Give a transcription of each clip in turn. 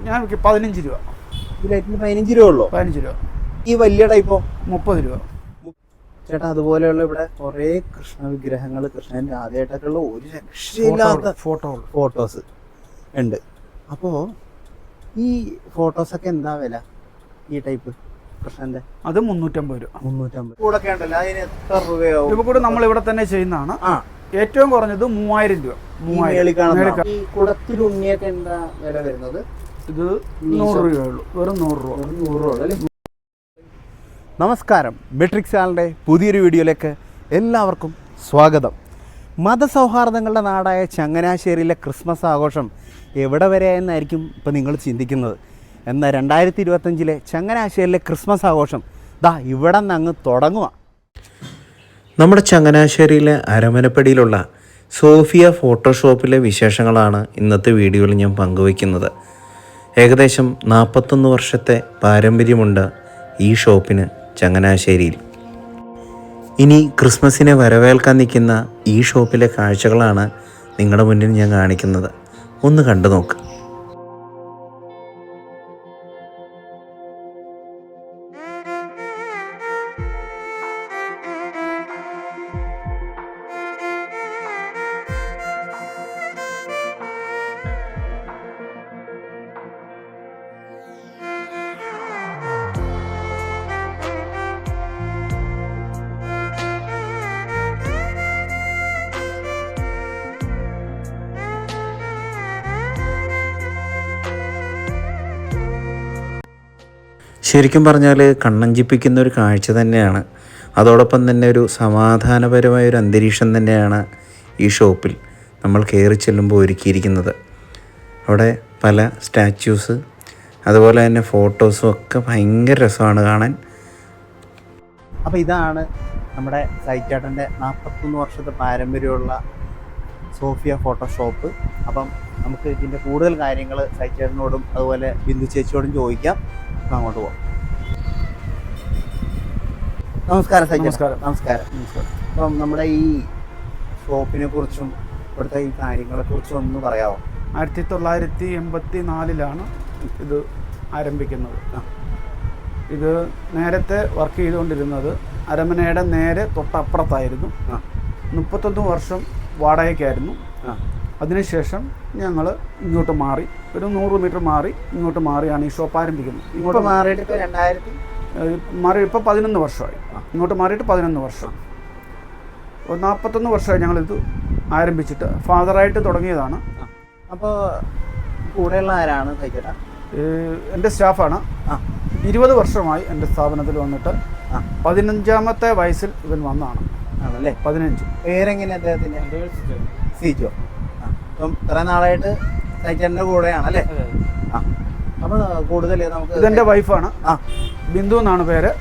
ഞാൻ 15 രൂപ. ഈ ലൈറ്റിന് 15 രൂപ ഉള്ളൂ? 15 രൂപ. ഈ വലിയ ടൈപ്പോ? 30 രൂപ. ചേട്ടാ, അതുപോലെയുള്ള ഇവിടെ കുറേ കൃഷ്ണ വിഗ്രഹങ്ങൾ, കൃഷ്ണൻ രാധയായിട്ടൊക്കെയുള്ള ഒരു രക്ഷയില്ലാത്ത ഫോട്ടോസ് ഉണ്ട്. അപ്പോൾ ഈ ഫോട്ടോസൊക്കെ എന്താ വില? ഈ ടൈപ്പ് കൃഷ്ണന്റെ അത് 350 രൂപ. 350 കൂടെ ഉണ്ടല്ലോ. അതിന് എത്ര രൂപയാവും? ഇവ കൂടെ നമ്മൾ ഇവിടെ തന്നെ ചെയ്യുന്നതാണ്. ഏറ്റവും കുറഞ്ഞത് 3000 രൂപ. ഈ കുടത്തിലുണ്ണിയൊക്കെ എന്താ വില വരുന്നത്? ഇത് 100 രൂപയുള്ളൂ. വെറും 100 രൂപ അല്ലേ? നമസ്കാരം, മെട്രിക്സ് ചാനലിൻ്റെ പുതിയൊരു വീഡിയോയിലേക്ക് എല്ലാവർക്കും സ്വാഗതം. മതസൗഹാർദ്ദങ്ങളുടെ നാടായ ചങ്ങനാശ്ശേരിയിലെ ക്രിസ്മസ് ആഘോഷം എവിടെ വരെ എന്നായിരിക്കും ഇപ്പോൾ നിങ്ങൾ ചിന്തിക്കുന്നത്. എന്നാൽ 2025 ചങ്ങനാശ്ശേരിയിലെ ക്രിസ്മസ് ആഘോഷം ഇവിടെ നിന്ന് അങ്ങ് തുടങ്ങുക. നമ്മുടെ ചങ്ങനാശ്ശേരിയിലെ അരമനപ്പടിയിലുള്ള സോഫിയ ഫോട്ടോഷോപ്പിലെ വിശേഷങ്ങളാണ് ഇന്നത്തെ വീഡിയോയിൽ ഞാൻ പങ്കുവയ്ക്കുന്നത്. ഏകദേശം 41 വർഷത്തെ പാരമ്പര്യമുണ്ട് ഈ ഷോപ്പിന് ചങ്ങനാശ്ശേരിയിൽ. ഇനി ക്രിസ്മസിനെ വരവേൽക്കാൻ നിൽക്കുന്ന ഈ ഷോപ്പിലെ കാഴ്ചകളാണ് നിങ്ങളുടെ മുന്നിൽ ഞാൻ കാണിക്കുന്നത്. ഒന്ന് കണ്ടു നോക്ക്. ശരിക്കും പറഞ്ഞാൽ കണ്ണഞ്ചിപ്പിക്കുന്ന ഒരു കാഴ്ച തന്നെയാണ്. അതോടൊപ്പം തന്നെ ഒരു സമാധാനപരമായ ഒരു അന്തരീക്ഷം തന്നെയാണ് ഈ ഷോപ്പിൽ നമ്മൾ കയറി ചെല്ലുമ്പോൾ ഒരുക്കിയിരിക്കുന്നത്. അവിടെ പല സ്റ്റാച്യൂസ്, അതുപോലെ തന്നെ ഫോട്ടോസും ഒക്കെ ഭയങ്കര രസമാണ് കാണാൻ. അപ്പോൾ ഇതാണ് നമ്മുടെ സൈറ്റേട്ടൻ്റെ 41 വർഷത്തെ പാരമ്പര്യമുള്ള സോഫിയ ഫോട്ടോഷോപ്പ്. അപ്പം നമുക്ക് ഇതിൻ്റെ കൂടുതൽ കാര്യങ്ങൾ സൈറ്റേട്ടനോടും അതുപോലെ ബിന്ദു ചേച്ചിയോടും ചോദിക്കാം. അങ്ങോട്ട് പോവാം. നമസ്കാരം സൈറ്റ്. നമസ്കാരം. അപ്പം നമ്മുടെ ഈ ഷോപ്പിനെ കുറിച്ചും ഇവിടുത്തെ ഈ കാര്യങ്ങളെ കുറിച്ചും ഒന്ന് പറയാമോ? 1984 ഇത് ആരംഭിക്കുന്നത്. ഇത് നേരത്തെ വർക്ക് ചെയ്തുകൊണ്ടിരുന്നത് അരമനയുടെ നേരെ തൊട്ടപ്പുറത്തായിരുന്നു. 31 വർഷം വാടകയ്ക്കായിരുന്നു. അതിനുശേഷം ഞങ്ങൾ ഇങ്ങോട്ട് മാറി, ഒരു 100 മീറ്റർ മാറി ഇങ്ങോട്ട് മാറിയാണ് ഈ ഷോപ്പ് ആരംഭിക്കുന്നത്. ഇങ്ങോട്ട് മാറിയിട്ട് ഇപ്പോൾ 11 വർഷമായി. ഇങ്ങോട്ട് മാറിയിട്ട് 11 വർഷം. 41 വർഷമായി ഞങ്ങളിത് ആരംഭിച്ചിട്ട്. ഫാദറായിട്ട് തുടങ്ങിയതാണ്. അപ്പോൾ കൂടെയുള്ള ആരാണ്? എൻ്റെ സ്റ്റാഫാണ്. 20 വർഷമായി എൻ്റെ സ്ഥാപനത്തിൽ വന്നിട്ട്. 15ാമത്തെ വയസ്സിൽ ഇവൻ വന്നാണ്. ആണല്ലേ? 15. പേരെങ്ങനെ അദ്ദേഹത്തിൻ്റെ? സിജോ. അപ്പം ഇത്ര നാളായിട്ട് സൈറ്റേട്ടൻ്റെ കൂടെയാണല്ലേ? അപ്പോൾ കൂടുതൽ നമുക്ക് ഇതെൻ്റെ വൈഫാണ്. ബിന്ദു എന്നാണ് പേര്.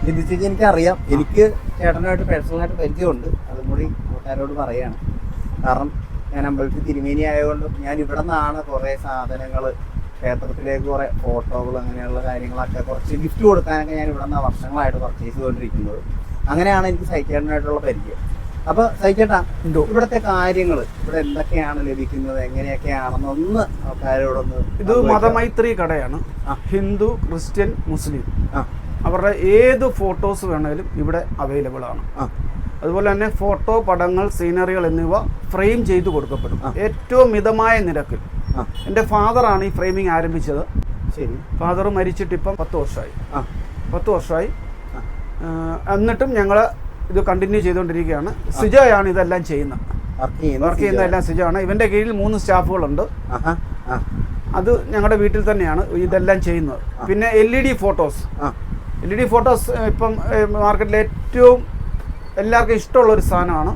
ബിന്ദു ചേച്ചി എനിക്കറിയാം. എനിക്ക് ചേട്ടനുമായിട്ട് പേഴ്സണലായിട്ട് പരിചയമുണ്ട്. അതും കൂടി കൂട്ടുകാരോട് പറയുകയാണ്. കാരണം ഞാൻ അമ്പലത്തിൽ തിരുമേനി ആയതുകൊണ്ട് ഞാൻ ഇവിടെ നിന്നാണ് കുറേ സാധനങ്ങൾ, ക്ഷേത്രത്തിലേക്ക് കുറേ ഫോട്ടോകൾ, അങ്ങനെയുള്ള കാര്യങ്ങളൊക്കെ കുറച്ച് ഗിഫ്റ്റ് കൊടുക്കാനൊക്കെ ഞാൻ ഇവിടെ നിന്നാണ് വർഷങ്ങളായിട്ട് പർച്ചേസ് ചെയ്തുകൊണ്ടിരിക്കുന്നത്. അങ്ങനെയാണ് എനിക്ക് സൈറ്റേട്ടനായിട്ടുള്ള പരിചയം. അപ്പോൾ സൈറ്റേട്ടാ, ഇവിടുത്തെ കാര്യങ്ങൾ, ഇവിടെ എന്തൊക്കെയാണ് ലഭിക്കുന്നത്, എങ്ങനെയൊക്കെയാണെന്നൊന്ന് ആൾക്കാരോടൊന്ന്. ഇത് മതമൈത്രി കടയാണ്. ഹിന്ദു, ക്രിസ്ത്യൻ, മുസ്ലിം അവരുടെ ഏത് ഫോട്ടോസ് വേണമെങ്കിലും ഇവിടെ അവൈലബിൾ ആണ്. അതുപോലെ തന്നെ ഫോട്ടോ, പടങ്ങൾ, സീനറികൾ എന്നിവ ഫ്രെയിം ചെയ്ത് കൊടുക്കപ്പെടും ഏറ്റവും മിതമായ നിരക്കിൽ. എൻ്റെ ഫാദറാണ് ഈ ഫ്രെയിമിങ് ആരംഭിച്ചത്. ശരി. ഫാദർ മരിച്ചിട്ട് ഇപ്പം 10 വർഷമായി. 10 വർഷമായി. എന്നിട്ടും ഞങ്ങൾ ഇത് കണ്ടിന്യൂ ചെയ്തുകൊണ്ടിരിക്കുകയാണ്. സിജോയാണ് ഇതെല്ലാം ചെയ്യുന്നത്. വർക്ക് ചെയ്യുന്നതെല്ലാം സിജോയാണ്. ഇവൻ്റെ കീഴിൽ 3 സ്റ്റാഫുകളുണ്ട്. അത് ഞങ്ങളുടെ വീട്ടിൽ തന്നെയാണ് ഇതെല്ലാം ചെയ്യുന്നത്. പിന്നെ LED ഫോട്ടോസ് ഇപ്പം മാർക്കറ്റിൽ ഏറ്റവും എല്ലാവർക്കും ഇഷ്ടമുള്ളൊരു സാധനമാണ്.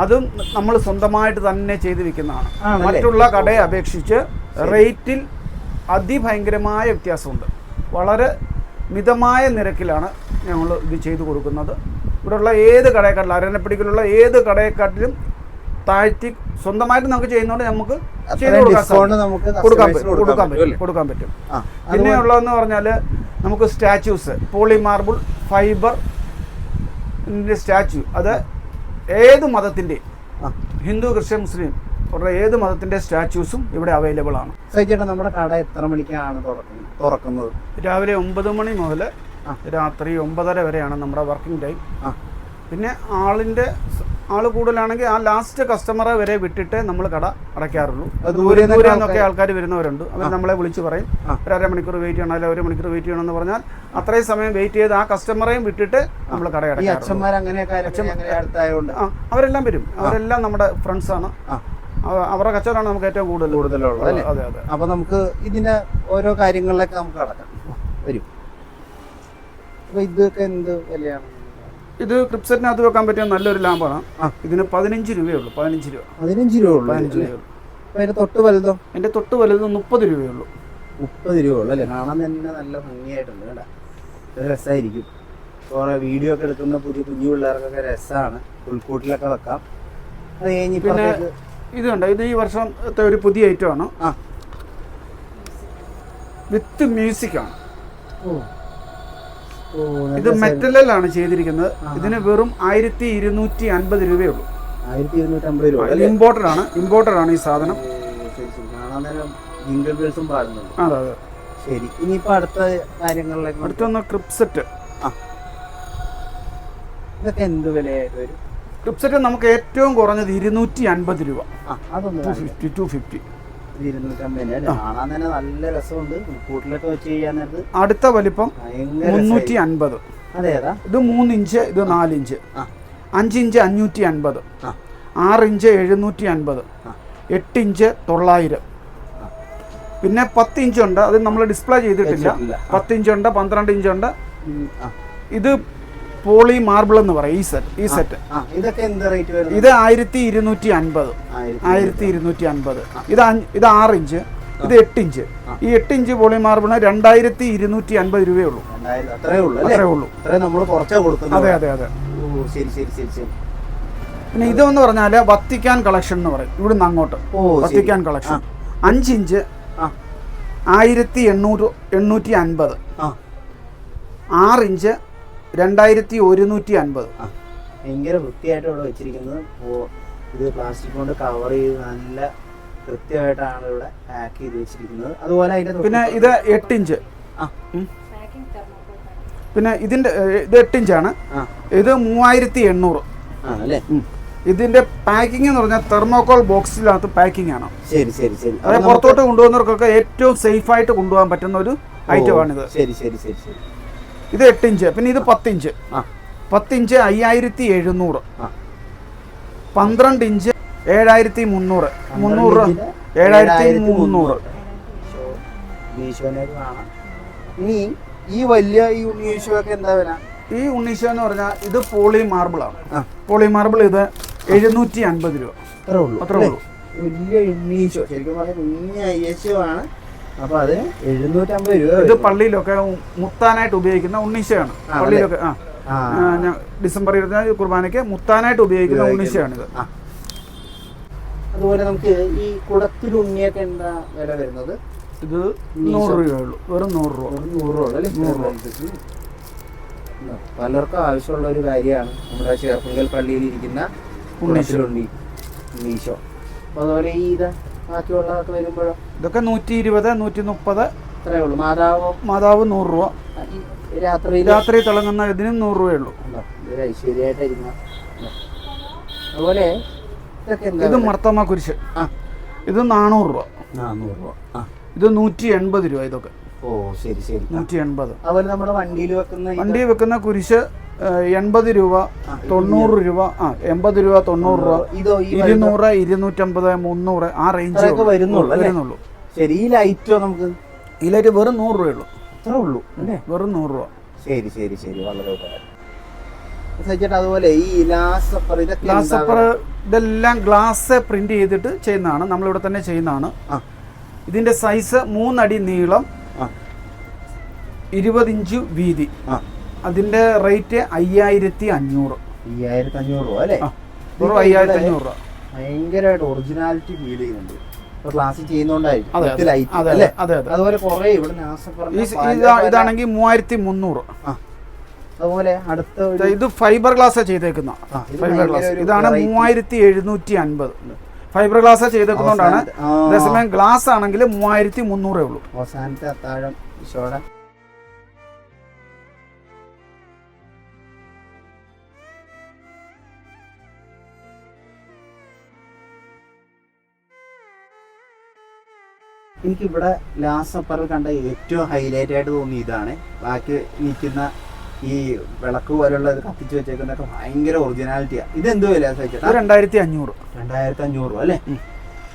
അതും നമ്മൾ സ്വന്തമായിട്ട് തന്നെ ചെയ്ത് വിൽക്കുന്നതാണ്. മറ്റുള്ള കടയെ അപേക്ഷിച്ച് റേറ്റിൽ അതിഭയങ്കരമായ വ്യത്യാസമുണ്ട്. വളരെ മിതമായ നിരക്കിലാണ് ഞങ്ങൾ ഇത് ചെയ്തു കൊടുക്കുന്നത്. ഇവിടെയുള്ള ഏത് കടയെക്കാട്ടിലും, അരനപ്പടിക്കലുള്ള ഏത് കടയെക്കാട്ടിലും താഴ്ത്തി സ്വന്തമായിട്ട് നമുക്ക് ചെയ്യുന്നതുകൊണ്ട് നമുക്ക് ചെയ്ത് കൊടുക്കാൻ പറ്റും. പിന്നെ ഉള്ളതെന്ന് പറഞ്ഞാൽ നമുക്ക് statues, poly marble fibre statue, അത് ഏത് മതത്തിൻ്റെയും, ഹിന്ദു, ക്രിസ്ത്യൻ, മുസ്ലിം അവരുടെ ഏത് മതത്തിൻ്റെ സ്റ്റാച്യൂസും ഇവിടെ അവൈലബിൾ ആണ്. സജിയേട്ടാ, നമ്മുടെ കട എത്ര മണിക്കാണ് തുറക്കുന്നത്? രാവിലെ 9 മണി മുതൽ രാത്രി 9:30 വരെയാണ് നമ്മുടെ വർക്കിംഗ് ടൈം. പിന്നെ ആൾ കൂടുതലാണെങ്കിൽ ആ ലാസ്റ്റ് കസ്റ്റമറെ വരെ വിട്ടിട്ട് നമ്മൾ കട അടയ്ക്കാറുള്ളൂ. ദൂരെ നിന്നൊക്കെ ആൾക്കാർ വരുന്നവരുണ്ട്. അവർ നമ്മളെ വിളിച്ച് പറയും ഒരു അരമണിക്കൂർ വെയിറ്റ് ചെയ്യണം, അല്ലെങ്കിൽ 1 മണിക്കൂർ വെയിറ്റ് ചെയ്യണമെന്ന് പറഞ്ഞാൽ അത്രയും സമയം വെയിറ്റ് ചെയ്ത് ആ കസ്റ്റമറെയും വിട്ടിട്ട് നമ്മൾ കട അടയ്ക്കാറുണ്ട്. അവരെല്ലാം വരും. അവരെല്ലാം നമ്മുടെ ഫ്രണ്ട്സാണ്. അവരുടെ കച്ചവടമാണ് നമുക്ക് ഏറ്റവും കൂടുതലുള്ളത്. അതെ അതെ. അപ്പോൾ നമുക്ക് ഇതിൻ്റെ ഓരോ കാര്യങ്ങളിലൊക്കെ നമുക്ക് കടക്കാം. വരും. അപ്പോൾ ഇതൊക്കെ എന്ത് വിലയാണ്? ഇത് ക്രിപ്സെറ്റിനകത്ത് വെക്കാൻ പറ്റിയ നല്ലൊരു ലാമ്പാണ്. ഇതിന് 15 രൂപയുള്ളൂ. 15 രൂപ. 15 രൂപ ഉള്ളൂ. 15 രൂപ. അപ്പോൾ അതിൻ്റെ തൊട്ട് വലുതോ? എൻ്റെ തൊട്ട് വലുത് 30 രൂപയുള്ളൂ. 30 രൂപ ഉള്ളൂ അല്ലേ? കാണാൻ തന്നെ നല്ല ഭംഗിയായിട്ടുണ്ട് കേട്ടോ. രസമായിരിക്കും. കുറേ വീഡിയോ ഒക്കെ എടുക്കുന്ന പുതിയ കുഞ്ഞു പിള്ളേർക്കൊക്കെ രസമാണ്. ഉൾക്കൂട്ടിലൊക്കെ വെക്കാം. അത് കഴിഞ്ഞ് പിന്നെ ഇത് കണ്ടോ, ഇത് ഈ വർഷത്തെ ഒരു പുതിയ ഐറ്റമാണ്. വിത്ത് മ്യൂസിക്കാണ്. ഇത് മെറ്റലിലാണ് ചെയ്തിരിക്കുന്നത്. ഇതിന് വെറും 1250 രൂപയുള്ളൂ. 1250 രൂപ. ഇമ്പോർട്ടഡ് ആണ് ഈ സാധനം. അതെ അതെ. ശരി, ഇനിയിപ്പോൾ അടുത്ത കാര്യങ്ങളിലേക്ക് അടുത്തൊന്ന് ക്രിപ്സെറ്റ്. ഇതൊക്കെ എന്ത് വിലയായിട്ട് വരും? ക്രിപ്സെറ്റ് നമുക്ക് ഏറ്റവും കുറഞ്ഞത് 250 രൂപ. അതൊന്ന് 250. 250 കാണാൻ തന്നെ നല്ല രസമുണ്ട്. കൂട്ടിലൊക്കെ വെച്ച് ചെയ്യാൻ നേരത്ത്. അടുത്ത വലിപ്പം 350. അതേതാ? ഇത് 3 ഇഞ്ച്, ഇത് 4 ഇഞ്ച്. 5 inch 550, 6 inch 750, 8 inch 900. പിന്നെ 10 ഇഞ്ചുണ്ട്. അത് നമ്മൾ ഡിസ്പ്ലേ ചെയ്തിട്ടില്ല. 10 ഇഞ്ചുണ്ട്, 12 ഇഞ്ചുണ്ട്. ഇത് പോളി മാർബിൾ എന്ന് പറയും ഈ സെറ്റ്. ഇതൊക്കെ എന്ത് റേറ്റ് വരും? ഇത് 1250. 1250. ഇത് 6 ഇഞ്ച്, ഇത് 8 ഇഞ്ച്. ഈ 8 ഇഞ്ച് പോളി മാർബിളിന് 2250 രൂപയുള്ളൂ. അത്രേ ഉള്ളൂ. അതെ അതെ അതെ. പിന്നെ ഇതെന്ന് പറഞ്ഞാൽ വത്തിക്കാൻ കളക്ഷൻ എന്ന് പറയും. ഇവിടുന്ന് അങ്ങോട്ട് വത്തിക്കാൻ കളക്ഷൻ 5 ഇഞ്ച് 1850, 6 ഇഞ്ച് 2150. ഭയങ്കര വൃത്തിയായിട്ട് ഇവിടെ വെച്ചിരിക്കുന്നത്. ഇത് പ്ലാസ്റ്റിക് കൊണ്ട് കവർ ചെയ്ത് നല്ല കൃത്യമായിട്ടാണ് ഇവിടെ പാക്ക് ചെയ്ത് വെച്ചിരിക്കുന്നത്. അതുപോലെ അതിന്റെ പിന്നെ ഇത് 8 ഇഞ്ച്. പിന്നെ ഇത് 8 ഇഞ്ചാണ്. ഇത് 3800 അല്ലേ? ഇതിന്റെ പാക്കിംഗ് എന്ന് പറഞ്ഞാൽ തെർമോകോൾ ബോക്സിനകത്ത് പാക്കിംഗ് ആണ്. ശരി ശരി ശരി. അതായത് പുറത്തോട്ട് കൊണ്ടുപോകുന്നവർക്കൊക്കെ ഏറ്റവും സേഫ് ആയിട്ട് കൊണ്ടുപോകാൻ പറ്റുന്ന ഒരു ഐറ്റമാണിത്. ശരി ശരി ശരി ശരി. ഇത് 8 ഇഞ്ച്. പിന്നെ ഇത് 10 ഇഞ്ച്. 10 inch 5700, 12 inch 7300, 7300. ഇനി ഈ വലിയ ഈ ഉണ്ണീശോയൊക്കെ എന്താ വില? ഈ ഉണ്ണീശോ എന്ന് പറഞ്ഞാൽ ഇത് പോളി മാർബിൾ ആണ്. പോളി മാർബിൾ ഇത് 750 രൂപ. അത്രേ ഉള്ളൂ. വലിയ ഉണ്ണീശോ ശരിക്കും പറഞ്ഞാൽ കുഞ്ഞ യേശോ ആണ്. അപ്പൊ അത് 750 രൂപ. ഇത് പള്ളിയിലൊക്കെ മുത്താനായിട്ട് ഉപയോഗിക്കുന്ന ഉണ്ണീശയാണ്. പള്ളിയിലൊക്കെ ഡിസംബർ 24 കുർബാനയ്ക്ക് മുത്താനായിട്ട് ഉപയോഗിക്കുന്ന ഉണ്ണീശയാണിത്. അതുപോലെ നമുക്ക് ഈ കുടത്തിൽ ഉണ്ണിയൊക്കെ എന്താ വില വരുന്നത്? ഇത് 100 രൂപയുള്ളൂ. വെറും 100 രൂപ. 100 രൂപ അല്ലേ? 100 രൂപ. പലർക്കും ആവശ്യമുള്ള ഒരു കാര്യമാണ് നമ്മുടെ ചേർപ്പുങ്കൽ പള്ളിയിൽ ഇരിക്കുന്ന ഉണ്ണീശോ. അപ്പോൾ അതുപോലെ ഈ ബാക്കിയുള്ളതൊക്കെ വരുമ്പോഴോ ഇതൊക്കെ 120, 130 അത്രേ ഉള്ളൂ. മാതാവ് 100 രൂപ. രാത്രി തിളങ്ങുന്ന ഇതിനും 100 രൂപയുള്ളൂ. ഇതൊരു ഐശ്വര്യമായിട്ടിരിക്കുന്ന. അതുപോലെ ഇത് മർത്തമ്മ കുരിശ്. ഇത് 400 രൂപ. 400 രൂപ. ഇത് 180 രൂപ. ഇതൊക്കെ ശരി ശരി. 180. അതുപോലെ നമ്മുടെ വണ്ടിയിൽ വെക്കുന്ന കുരിശ് 80 രൂപ, 90 രൂപ, 80 രൂപ, 90 രൂപ, 200, 250, 300 ആ റേഞ്ച് വരുന്നുള്ളൂ. ശരി. ഈ ലൈറ്റോ നമുക്ക്? ഈ ലൈറ്റ് വെറും 100 രൂപയുള്ളൂ. അത്രേ ഉള്ളൂ അല്ലേ? വെറും 100 രൂപ. ശരി ശരി ശരി. വളരെ ഉപകാരം. അതുപോലെ ഈ ഗ്ലാസ് സപ്പർ ഇതെല്ലാം ഗ്ലാസ് പ്രിന്റ് ചെയ്തിട്ട് ചെയ്യുന്നതാണ്. നമ്മളിവിടെ തന്നെ ചെയ്യുന്നതാണ്. ഇതിന്റെ സൈസ് 3 അടി നീളം, 20 ഇഞ്ച് വീതി. അതിന്റെ റേറ്റ് 5500. 5500 രൂപ അല്ലേ? 5500 രൂപ. ഭയങ്കരമായിട്ട് ഒറിജിനാലിറ്റി ഫീൽ ചെയ്യുന്നുണ്ട്. ക്ലാസ് ചെയ്യുന്നോണ്ടായിരിക്കും. അതുപോലെ കുറെ ഇവിടെ ഇതാണെങ്കിൽ 3300. അതുപോലെ അടുത്ത ഇത് ഫൈബർ ഗ്ലാസ് ചെയ്തേക്കുന്ന ഫൈബർ ഗ്ലാസ്. ഇതാണ് 3750. ഫൈബർ ഗ്ലാസ് ചെയ്തേക്കുന്നതുകൊണ്ടാണ്. അതേസമയം ഗ്ലാസ് ആണെങ്കിൽ 3300 ഉള്ളൂ. അവസാനത്തെ അത്താഴം ഈശോടെ. എനിക്കിവിടെ ലാസ്റ്റ് സപ്പറിൽ കണ്ട ഏറ്റവും ഹൈലൈറ്റ് ആയിട്ട് തോന്നി ഇതാണ്. ബാക്കി നിൽക്കുന്ന ഈ വിളക്ക് പോലുള്ള കത്തിച്ച് വെച്ചേക്കുന്നതൊക്കെ ഭയങ്കര ഒറിജിനാലിറ്റിയാണ്. ഇതെന്തോ വില സഹിച്ചേട്ടാ? 2500. 2500 അല്ലേ?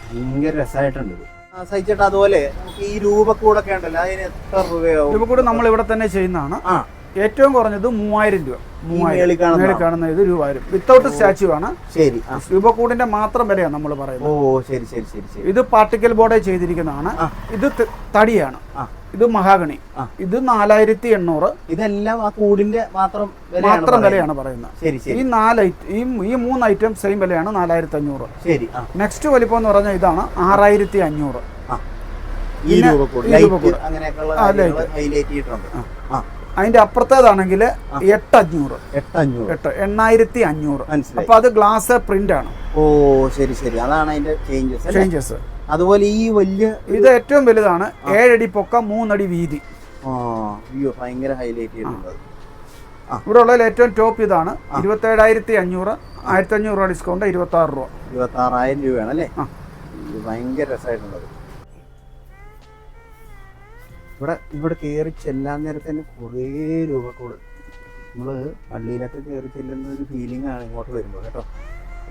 ഭയങ്കര രസമായിട്ടുണ്ട് സഹിച്ചേട്ടാ. അതുപോലെ നമുക്ക് ഈ രൂപക്കൂടൊക്കെ ഉണ്ടല്ലോ, അതിന് എത്ര രൂപയാവും? രൂപക്കൂട് നമ്മൾ ഇവിടെ തന്നെ ചെയ്യുന്നതാണ്. ഏറ്റവും കുറഞ്ഞത് 3000 രൂപ. മേളിൽ കാണുന്ന ഇത് 2000 വിത്തൗട്ട് സ്റ്റാച്യു ആണ്. ശരി. രൂപക്കൂടിന്റെ മാത്രം വിലയാണ് നമ്മൾ പറയുന്നത്. ഓ ശരി ശരി ശരി ശരി. ഇത് പാർട്ടിക്കൽ ബോർഡ് ചെയ്തിരിക്കുന്നതാണ്. ഇത് തടിയാണ്. ഇത് മഹാഗണി. ഇത് 4800. ഇതെല്ലാം ആ കൂടിന്റെ മാത്രം വിലയാണ് പറയുന്നത്. ഈ 3 ഐറ്റം സെയിം വിലയാണ് 4500. ശരി. നെക്സ്റ്റ് വലിപ്പം എന്ന് പറഞ്ഞാൽ ഇതാണ് 6500. അതിന്റെ അപ്പുറത്തേതാണെങ്കിൽ 8500. 8500. അപ്പൊ അത് ഗ്ലാസ് പ്രിന്റ് ആണ്. ഓ ശരി ശരി. അതാണ് അതിന്റെ ചേഞ്ചസ്. അതുപോലെ ഈ വലിയ ഇത് ഏറ്റവും വലുതാണ്. 7 അടി പൊക്കം, 3 അടി വീതി. ഭയങ്കര ഹൈലൈറ്റ് ചെയ്തിട്ടുണ്ട്. ഇവിടെ ഉള്ളതിൽ ഏറ്റവും ടോപ്പ് ഇതാണ്. 27500. 1500 രൂപ ഡിസ്കൗണ്ട്, 26 രൂപ. 26000 രൂപയാണ് അല്ലേ? ഭയങ്കര രസമായിട്ടുള്ളത്. ഇവിടെ കയറി ചെല്ലാൻ നേരത്തെ തന്നെ കുറേ രൂപക്കൂട്. നമ്മൾ പള്ളിയിലൊക്കെ കയറി ചെല്ലുന്ന ഒരു ഫീലിംഗ് ആണ് ഇങ്ങോട്ട് വരുമ്പോൾ കേട്ടോ.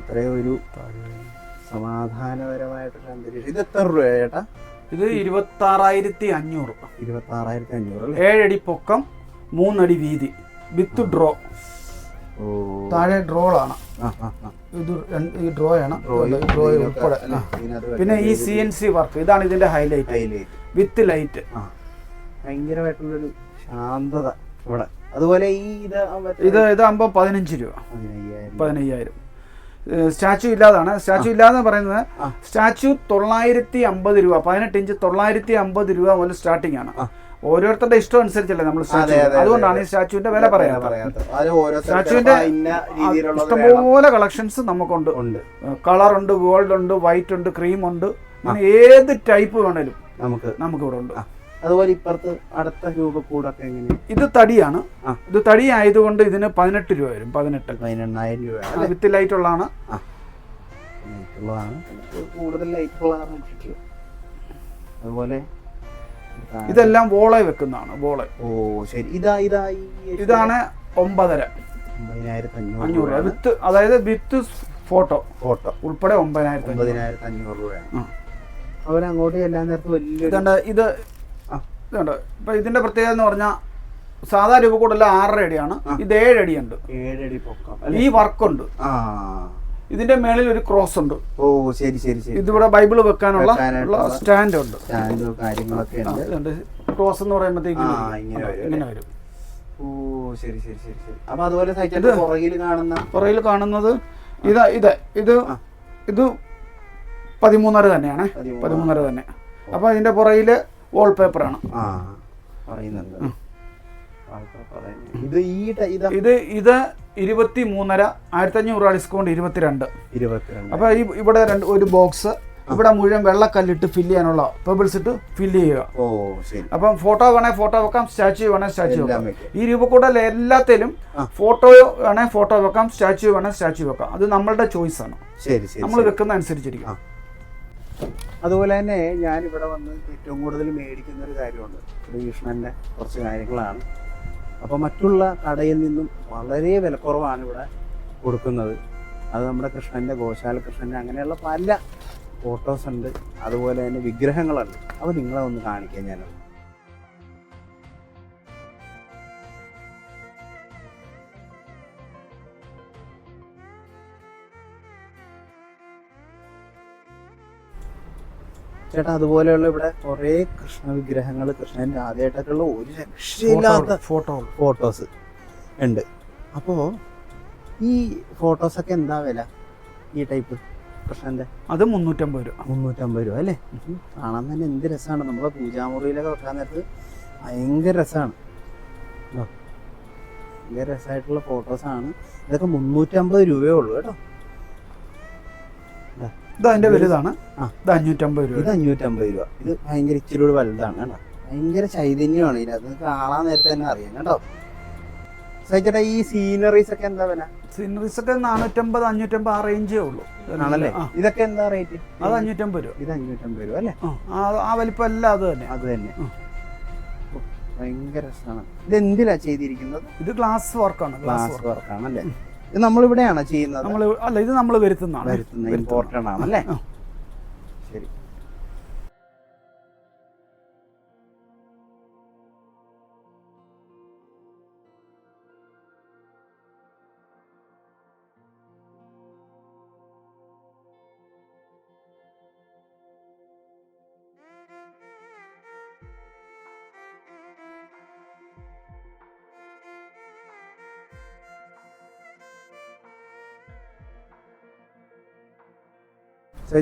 ഇത്രയും ഒരു സമാധാനപരമായിട്ടുള്ള അന്തരീക്ഷം. ഇത് എത്ര രൂപ ചേട്ടാ? ഇത് 26500. 26500 അല്ലേ? 7 അടി പൊക്കം, 3 അടി വീതി, വിത്ത് ഡ്രോ. താഴെ ഡ്രോളാണ്. ഇത് ഈ ഡ്രോ ആണ്. ഡ്രോ ഉൾപ്പെടെ. പിന്നെ ഈ CNC വർക്ക്, ഇതാണ് ഇതിന്റെ ഹൈലൈറ്റ്. With light. ഭയങ്കരമായിട്ടുള്ളൊരു ശാന്തത ഇവിടെ. അതുപോലെ ഈ ഇതാകുമ്പോൾ 15 രൂപ. 15000. സ്റ്റാച്യു ഇല്ലാതാണ്. സ്റ്റാച്യു ഇല്ലാന്ന് പറയുന്നത് സ്റ്റാച്യു 950 രൂപ. 18 ഇഞ്ച് 950 രൂപ മുതൽ സ്റ്റാർട്ടിംഗ് ആണ്. ഓരോരുത്തരുടെ ഇഷ്ടം അനുസരിച്ചല്ലേ നമ്മൾ സ്റ്റാച്യു. അതുകൊണ്ടാണ് ഈ സ്റ്റാച്യുവിന്റെ വില പറയാത്തത്. സ്റ്റാച്യുവിന്റെ ഇഷ്ടംപോലെ കളക്ഷൻസ് നമുക്കുണ്ട്. കളർ ഉണ്ട്, ഗോൾഡ് ഉണ്ട്, വൈറ്റ് ഉണ്ട്, ക്രീം ഉണ്ട്. അങ്ങനെ ഏത് ടൈപ്പ് വേണേലും നമുക്ക് ഇവിടെ ഉണ്ട്. അതുപോലെ ഇപ്പുറത്ത് അടുത്ത രൂപക്കൂടൊക്കെ എങ്ങനെ? ഇത് തടിയാണ്. ഇത് തടി ആയതുകൊണ്ട് ഇതിന് 18 രൂപ വരും. 18000 രൂപ. വിത്ത് ലൈറ്റ് ഉള്ളതാണ്. കൂടുതൽ ലൈറ്റ് ഉള്ളതാണ്. അതുപോലെ ഇതെല്ലാം വോളെ വെക്കുന്നതാണ്. വോളെ. ഓ ശരി. ഇതാണ് 9500 രൂപ വിത്ത്, അതായത് വിത്ത് ഫോട്ടോ ഉൾപ്പെടെ 9500 രൂപയാണ്. അവരങ്ങോട്ട് ചെല്ലാൻ നേരത്ത് വലിയ ഇതുണ്ട്. ഇപ്പൊ ഇതിന്റെ പ്രത്യേകത എന്ന് പറഞ്ഞാൽ സാധാ രൂപ കൂടെല്ലാം 6.5 അടിയാണ്. ഇത് 7 അടിയുണ്ട്. 7 അടി പൊക്കം. ഈ വർക്കുണ്ട്. ഇതിന്റെ മേളിൽ ഒരു ക്രോസ് ഉണ്ട്. ഓ ശരി ശരി ശരി. ഇതിവിടെ ബൈബിള് വെക്കാനുള്ള സ്റ്റാൻഡ് ഉണ്ട്. കാര്യങ്ങളൊക്കെ ഉണ്ട്. ക്രോസ് എന്ന് പറയുമ്പോഴത്തേക്ക് ഇങ്ങനെ വരും. ഓ ശരി ശരി ശരി ശരി. അപ്പൊ അതുപോലെ പുറകിൽ കാണുന്നത് ഇത് 13.5 തന്നെയാണ്. 13.5 തന്നെ. അപ്പൊ ഇതിന്റെ പുറകില് വാൾപേപ്പറാണ്. ഇത് 23.5. 1500 രൂപ ഡിസ്കൗണ്ട്, 22. അപ്പൊ ഇവിടെ ഒരു ബോക്സ്. ഇവിടെ മുഴുവൻ വെള്ളക്കല്ലിട്ട് ഫില്ല് ചെയ്യാനുള്ള പെബിൾസ് ഇട്ട് ഫില്ല് ചെയ്യുക. അപ്പം ഫോട്ടോ വേണേ ഫോട്ടോ വെക്കാം, സ്റ്റാച്യു വേണേ സ്റ്റാച്യു വെക്കാം. ഈ രൂപക്കൂടൽ എല്ലാത്തിലും ഫോട്ടോ വേണേ ഫോട്ടോ വെക്കാം, സ്റ്റാച്യു വേണേ സ്റ്റാച്യു വെക്കാം. അത് നമ്മളുടെ ചോയ്സ് ആണ്. നമ്മൾ വെക്കുന്ന അനുസരിച്ചിരിക്കും. അതുപോലെ തന്നെ ഞാനിവിടെ വന്ന് ഏറ്റവും കൂടുതൽ മേടിക്കുന്ന ഒരു കാര്യമുണ്ട്. കൃഷ്ണൻ്റെ കുറച്ച് കാര്യങ്ങളാണ്. അപ്പോൾ മറ്റുള്ള കടയിൽ നിന്നും വളരെ വിലക്കുറവാണ് ഇവിടെ കൊടുക്കുന്നത്. അത് നമ്മുടെ കൃഷ്ണൻ്റെ, ഗോശാല കൃഷ്ണൻ്റെ അങ്ങനെയുള്ള പല ഫോട്ടോസ് ഉണ്ട്. അതുപോലെ തന്നെ വിഗ്രഹങ്ങളുണ്ട്. അപ്പോൾ നിങ്ങളെ ഒന്ന് കാണിക്കാൻ ഞാനത്. ചേട്ടാ അതുപോലെയുള്ള ഇവിടെ കുറേ കൃഷ്ണ വിഗ്രഹങ്ങൾ, കൃഷ്ണൻ്റെ ആദ്യമായിട്ടൊക്കെയുള്ള ഒരു രക്ഷയില്ലാത്ത ഫോട്ടോസ് ഉണ്ട്. അപ്പോൾ ഈ ഫോട്ടോസൊക്കെ എന്താ വില? ഈ ടൈപ്പ് കൃഷ്ണൻ്റെ അത് 350 രൂപ. 350 രൂപ അല്ലേ? കാണാൻ തന്നെ എന്ത് രസമാണ്. നമ്മളെ പൂജാമുറിയിലൊക്കെ വെക്കാൻ നേരത്ത് ഭയങ്കര രസമാണ്. ഭയങ്കര രസമായിട്ടുള്ള ഫോട്ടോസാണ്. ഇതൊക്കെ 350 രൂപയേ ഉള്ളൂ കേട്ടോ. ഇത് അതിന്റെ വലുതാണ്. ഇത് 550 രൂപ. ഇത് 550 രൂപ. ഇത് ഭയങ്കര ഇച്ചിരി കൂടി വലുതാണ് കേട്ടോ. ഭയങ്കര ചൈതന്യമാണ് ഇതിനകത്ത്. നിങ്ങൾക്ക് കാണാൻ നേരത്തെ തന്നെ അറിയാം കേട്ടോ. സഹിച്ചേട്ടാ ഈ സീനറീസ് ഒക്കെ എന്താ വില? സീനറീസ് ഒക്കെ 450, 550 ആ റേഞ്ചേ ഉള്ളൂ ആണല്ലേ. ഇതൊക്കെ എന്താ റേറ്റ്? അത് 550 രൂപ. ഇത് 550 രൂപ അല്ലേ? ആ വലിപ്പം എല്ലാം അത് തന്നെ. അത് തന്നെ. ഭയങ്കര രസമാണ്. ഇത് എന്തിനാ ചെയ്തിരിക്കുന്നത്? ഇത് ഗ്ലാസ് വർക്കാണ്. ഗ്ലാസ് വർക്കാണ് അല്ലേ? ഇത് നമ്മളിവിടെയാണോ ചെയ്യുന്നത്? അല്ല, ഇത് നമ്മൾ വരുത്തുന്നതാണ്. ഇമ്പോർട്ടൻ്റ് ആണല്ലേ? ശരി.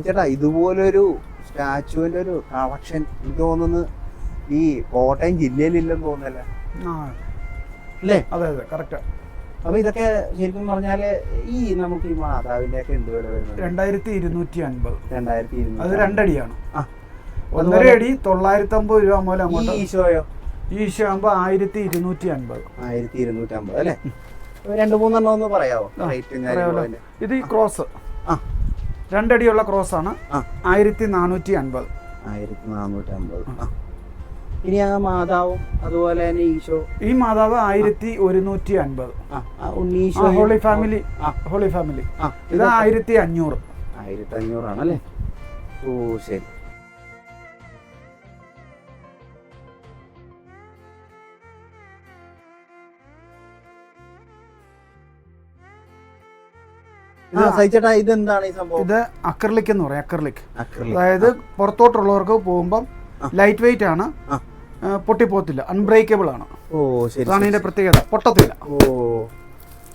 ചേട്ടാ ഇതുപോലൊരു സ്റ്റാച്ചുവിന്റെ ഒരു കളക്ഷൻ എനിക്ക് തോന്നുന്നു ഈ കോട്ടയം ജില്ലയിലില്ലെന്ന് തോന്നുന്നല്ലേ? അല്ലേ? അതെ അതെ, കറക്റ്റ്. അപ്പൊ ഇതൊക്കെ ശരിക്കും പറഞ്ഞാല് ഈ നമുക്ക് ഈ മാതാവിന്റെ ഒക്കെ എന്ത് വില വരുന്നത്? 2250. 2250. അത് 2 അടിയാണ്. 1.5 അടി 950 രൂപ മുതൽ അങ്ങോട്ട്. ഈശോയോ? ഈശോ ആകുമ്പോ 1250. 1250 അല്ലേ? 2-3 ഒന്ന് പറയാവോ? ഇത് ഈ ക്രോസ് 2 അടിയുള്ള ക്രോസ് ആണ്. 1450. 1450. ഇനി ആ മാതാവും അതുപോലെ തന്നെ ഈശോ? ഈ മാതാവ് 1150. ഉണ്ണീശോ ഹോളി ഫാമിലി. ഇത് 1500. 1500 ആണല്ലേ? ഓ ശരി. സഹിച്ചേട്ടാ ഇതെന്താണ് ഈ സംഭവം? ഇത് അക്രലിക് എന്ന് പറയും. അക്രലിക് അതായത് പുറത്തോട്ടുള്ളവർക്ക് പോകുമ്പം ലൈറ്റ് വെയിറ്റ് ആണ്, പൊട്ടിപ്പോത്തില്ല, അൺബ്രേക്കബിൾ ആണ്. ഓ ശരി. അതാണ് ഇതിന്റെ പ്രത്യേകത, പൊട്ടത്തില്ല. ഓ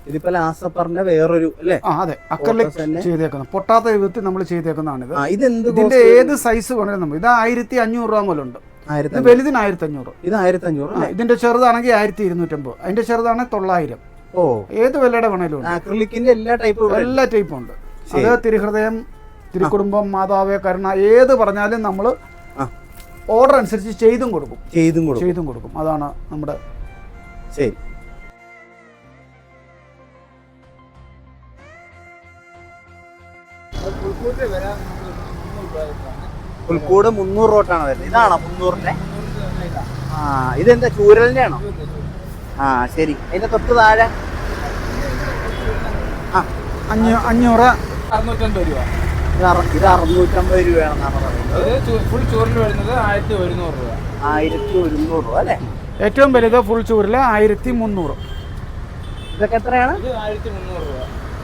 ഇതിപ്പോ ലാസപ്പറിന്റെ വേറൊരു അല്ലേ? അതെ, അക്രലിക് ചെയ്തേക്കുന്നത് പൊട്ടാത്ത വിധത്തിൽ നമ്മൾ ചെയ്തേക്കുന്നതാണ് ഇത്. ഇത് ഇതിന്റെ ഏത് സൈസ് വേണമെങ്കിലും നമ്മൾ ഇത് 1500 രൂപ മുതലുണ്ട്. ഇത് വലുതിന് 1500. ഇത് 1500. ഇതിന്റെ ചെറുതാണെങ്കിൽ 1250. അതിന്റെ ചെറുതാണ് 900. ഓ ഏത് വിലയുടെ വേണേലും അക്രിലിക്കിന്റെ എല്ലാ ടൈപ്പും ഉണ്ട്. അത് തിരുഹൃദയം, തിരുക്കുടുംബം, മാതാവേ, കരുണ ഏത് പറഞ്ഞാലും നമ്മൾ ഓർഡർ അനുസരിച്ച് ചെയ്തും കൊടുക്കും. അതാണ് നമ്മുടെ. ശരി. പുൽക്കൂട് 300 റോട്ടാണ് വരുന്നത്. ഇതാണോ 300-ന്റെ? ഇതെന്താ ചൂരലിന്റെ ആണോ? ശരി. അതിന്റെ തൊട്ട് താഴെ 500, 650 രൂപ. ഇത് 650 രൂപയാണെന്നാണ് പറയുന്നത്. ഫുൾ ചൂരിൽ വരുന്നത് 1100 രൂപ. 1100 രൂപ അല്ലേ? ഏറ്റവും വലുത് ഫുൾ ചൂരില് 1300. ഇതൊക്കെ എത്രയാണ്? 1300 രൂപ.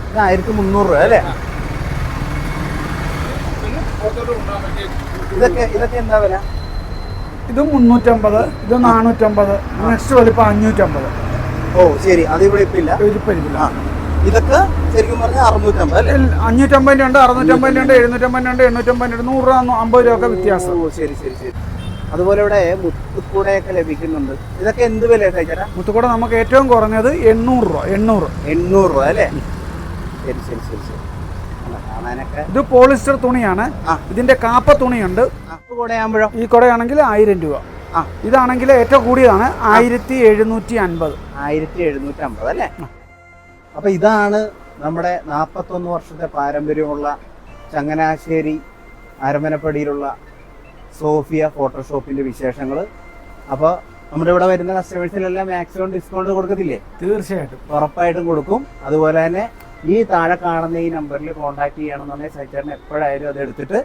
ഇത് 1300 രൂപ അല്ലേ? ഇതൊക്കെ എന്താ വില? ഇത് 350, ഇത് 450, നെക്സ്റ്റ് വലിപ്പം 550. ഓ ശരി. അതിവിടെ ഇപ്പില്ല. ഇതൊക്കെ ശരിക്കും പറഞ്ഞാൽ 650 അല്ലേ? 550 ഉണ്ട്, 650 ഉണ്ട്, 750 ഉണ്ട്, 850 ഉണ്ട്, 100 രൂപ, 50 രൂപ ഒക്കെ വ്യത്യാസം. ഓ ശരി. അതുപോലെ ഇവിടെ മുത്തുക്കൂടയൊക്കെ ലഭിക്കുന്നുണ്ട്. ഇതൊക്കെ എന്ത് വില ചേട്ടാ? മുത്തുക്കൂട നമുക്ക് ഏറ്റവും കുറഞ്ഞത് 800 രൂപ. 800 രൂപ അല്ലേ? ശരി. ഇത് പോളിസ്റ്റർ തുണിയാണ്. ഇതിന്റെ കാപ്പ തുണിയുണ്ട്. ഈ കുടയാണെങ്കിൽ 1000 രൂപ. ഇതാണെങ്കിൽ ഏറ്റവും കൂടിയതാണ് 1750. 1750 അല്ലേ? അപ്പൊ ഇതാണ് നമ്മുടെ 41 വർഷത്തെ പാരമ്പര്യമുള്ള ചങ്ങനാശ്ശേരി അരമനപ്പടിയിലുള്ള സോഫിയ ഫോട്ടോഷോപ്പിന്റെ വിശേഷങ്ങൾ. അപ്പോൾ നമ്മുടെ ഇവിടെ വരുന്ന കസ്റ്റമേഴ്സിനെല്ലാം മാക്സിമം ഡിസ്കൗണ്ട് കൊടുക്കത്തില്ലേ? തീർച്ചയായിട്ടും, ഉറപ്പായിട്ടും കൊടുക്കും. അതുപോലെ തന്നെ ഈ താഴെ കാണുന്ന ഈ നമ്പറിൽ കോൺടാക്ട് ചെയ്യണമെന്നുണ്ടെങ്കിൽ സൈച്ചേട്ടൻ എപ്പോഴായാലും അത് എടുത്തിട്ട്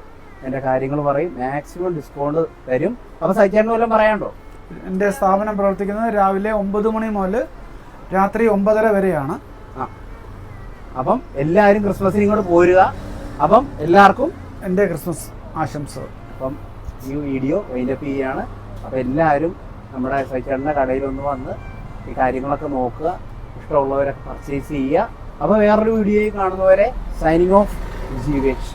എൻ്റെ കാര്യങ്ങൾ പറയും, മാക്സിമം ഡിസ്കൗണ്ട് തരും. അപ്പോൾ സൈച്ചേട്ടൻ വല്ലതും പറയാനുണ്ടോ? എൻ്റെ സ്ഥാപനം പ്രവർത്തിക്കുന്നത് രാവിലെ 9 മണി മുതൽ രാത്രി 9:30 വരെയാണ്. അപ്പം എല്ലാവരും ക്രിസ്മസിന് ഇങ്ങോട്ട് പോരുക. അപ്പം എല്ലാവർക്കും എൻ്റെ ക്രിസ്മസ് ആശംസകൾ. അപ്പം ഈ വീഡിയോ വൈൻഡപ്പ് ചെയ്യുകയാണ്. അപ്പോൾ എല്ലാവരും നമ്മുടെ സൈച്ചേട്ടൻ്റെ കടയിലൊന്ന് വന്ന് ഈ കാര്യങ്ങളൊക്കെ നോക്കുക, ഇഷ്ടമുള്ളവരൊക്കെ പർച്ചേസ് ചെയ്യുക. അപ്പോൾ വേറൊരു വീഡിയോയിൽ കാണുന്നവരെ സൈനിങ് ഓഫ് ജീവേഷ്.